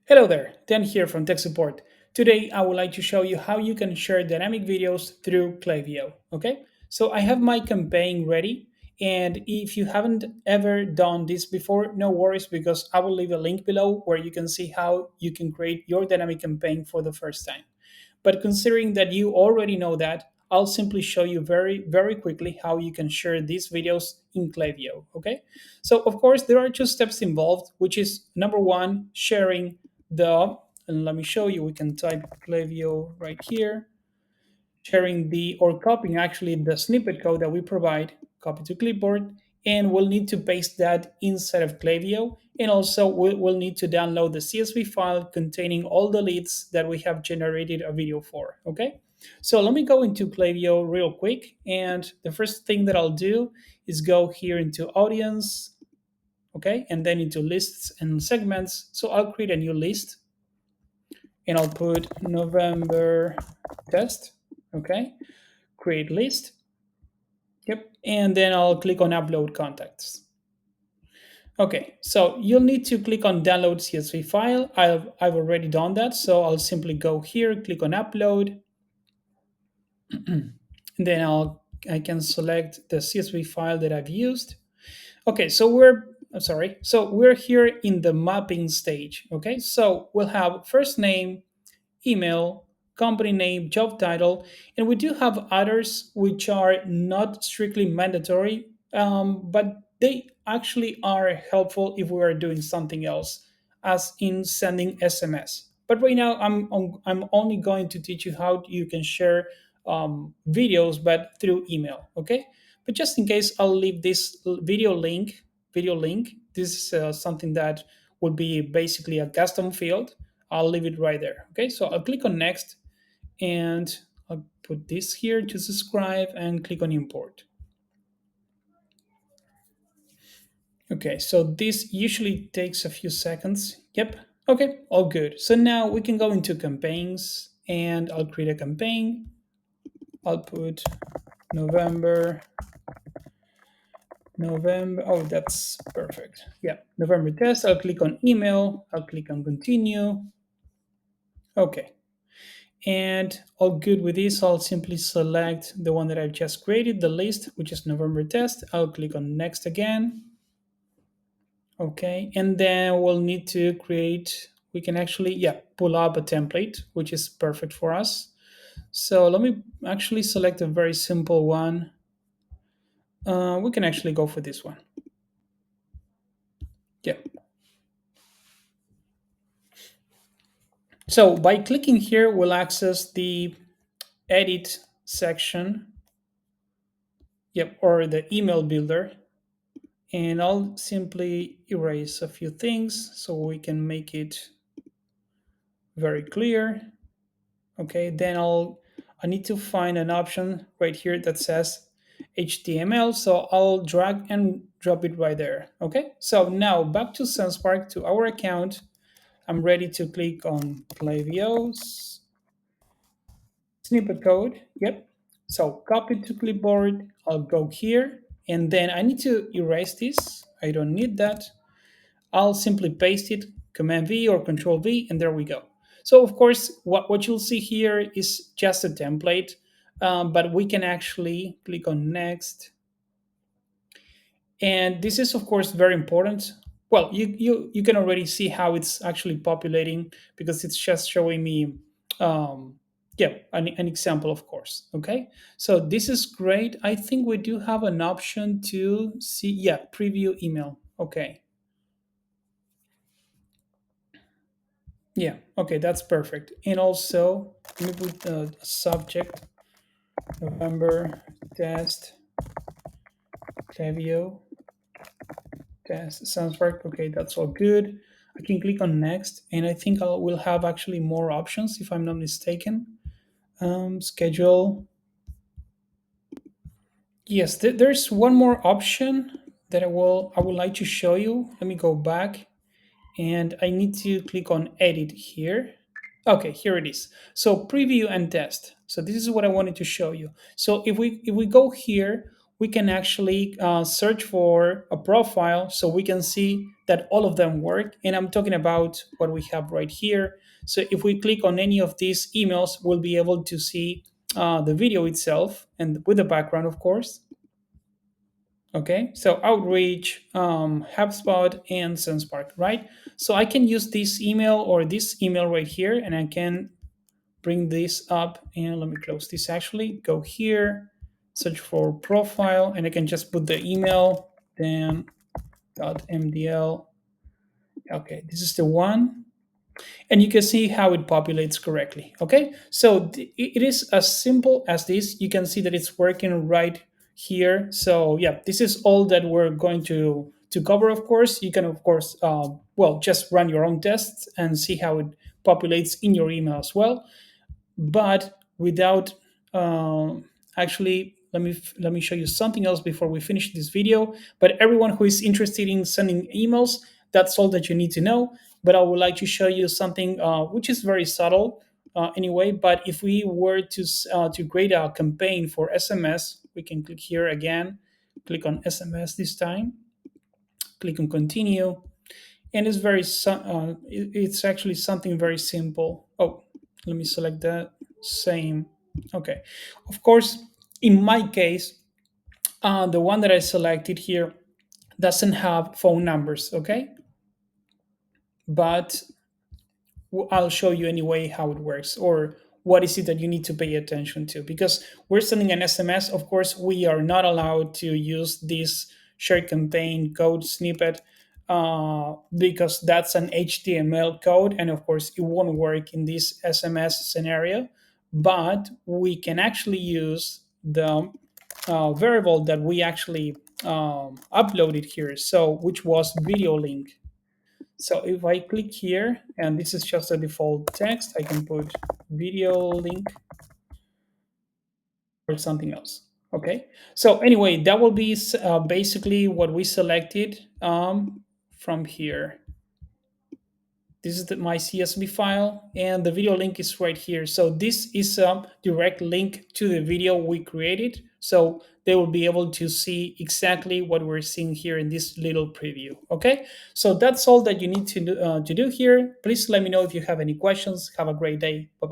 Hello there, Dan here from Tech Support. Today I would like to show you how you can share dynamic videos through Klaviyo. Okay, so I have my campaign ready, and if you haven't ever done this before, no worries because I will leave a link below where you can see how you can create your dynamic campaign for the first time. But considering that you already know that, I'll simply show you very quickly how you can share these videos in Klaviyo. Okay, so of course there are two steps involved, which is number one, sharing the, and let me show you, we can type Klaviyo right here, sharing the, or copying actually the snippet code that we provide, copy to clipboard, and we'll need to paste that inside of Klaviyo. And also we'll need to download the CSV file containing all the leads that we have generated a video for, okay? So let me go into Klaviyo real quick. And the first thing that I'll do is go here into audience, okay? And then into lists and segments. So I'll create a new list and I'll put November test, okay? Create list. Yep. And then I'll click on upload contacts. Okay, so you'll need to click on download CSV file. I've already done that. So I'll simply go here, click on upload. And then I can select the CSV file that I've used. Okay, so we're here in the mapping stage. Okay, so we'll have first name, email, company name, job title, and we do have others which are not strictly mandatory, but they actually are helpful if we are doing something else, as in sending SMS. But right now, I'm only going to teach you how you can share videos, but through email. Okay, but just in case, I'll leave this video link. Video link. This is something that would be basically a custom field. I'll leave it right there. Okay, so I'll click on next and I'll put this here to subscribe and click on import. Okay, so this usually takes a few seconds. Yep. Okay, all good. So now we can go into campaigns and I'll create a campaign. I'll put November. Oh, that's perfect. Yeah, November test. I'll click on email. I'll click on continue. Okay. And all good with this, I'll simply select the one that I've just created, the list, which is November test. I'll click on next again. Okay, and then we'll need to create, we can actually, yeah, pull up a template, which is perfect for us. So let me actually select a very simple one. We can actually go for this one. Yeah. So by clicking here, we'll access the edit section, yep, or the email builder. And I'll simply erase a few things so we can make it very clear. Okay, then I need to find an option right here that says HTML, so I'll drag and drop it right there. Okay, so now back to Sendspark, to our account. I'm ready to click on Klaviyo's snippet code. Yep, so copy to clipboard. I'll go here and then I need to erase this. I don't need that. I'll simply paste it, Command V or Control V, and there we go. So of course, what you'll see here is just a template, but we can actually click on Next. And this is of course very important. Well, you can already see how it's actually populating because it's just showing me, yeah, an example, of course. Okay, so this is great. I think we do have an option to see, yeah, preview email. Okay. Yeah, okay, that's perfect. And also, let me put a subject, November test, Klaviyo, test, Sendspark. Okay, that's all good. I can click on next, and I think we'll have actually more options if I'm not mistaken. Schedule. Yes, there's one more option that I would like to show you. Let me go back, and I need to click on edit here. Okay, here it is. So preview and test. So this is what I wanted to show you. So if we go here, we can actually search for a profile, so we can see that all of them work. And I'm talking about what we have right here. So if we click on any of these emails, we'll be able to see the video itself and with the background, of course. Okay, so Outreach, HubSpot, and Sendspark, right? So I can use this email or this email right here, and I can bring this up. And let me close this actually. Go here, search for profile, and I can just put the email, then .mdl. Okay, this is the one, and you can see how it populates correctly. Okay, so it is as simple as this. You can see that it's working right here. So yeah, this is all that we're going to cover. Of course, you can of course well, just run your own tests and see how it populates in your email as well, but without actually, let me show you something else before we finish this video. But everyone who is interested in sending emails, that's all that you need to know. But I would like to show you something which is very subtle anyway. But if we were to create a campaign for SMS, we can click here again, click on SMS this time, click on continue, and it's it's actually something very simple. Oh, let me select that. Same. Okay, of course, in my case, the one that I selected here doesn't have phone numbers. Okay, but I'll show you anyway how it works, or what is it that you need to pay attention to, because we're sending an SMS. Of course, we are not allowed to use this share campaign code snippet because that's an HTML code, and of course it won't work in this SMS scenario. But we can actually use the variable that we actually uploaded here, so which was video link. So if I click here, and this is just a default text, I can put video link or something else. Okay. So anyway, that will be basically what we selected from here. This is my CSV file, and the video link is right here. So this is a direct link to the video we created. So they will be able to see exactly what we're seeing here in this little preview. Okay, so that's all that you need to do here. Please let me know if you have any questions. Have a great day. Bye bye.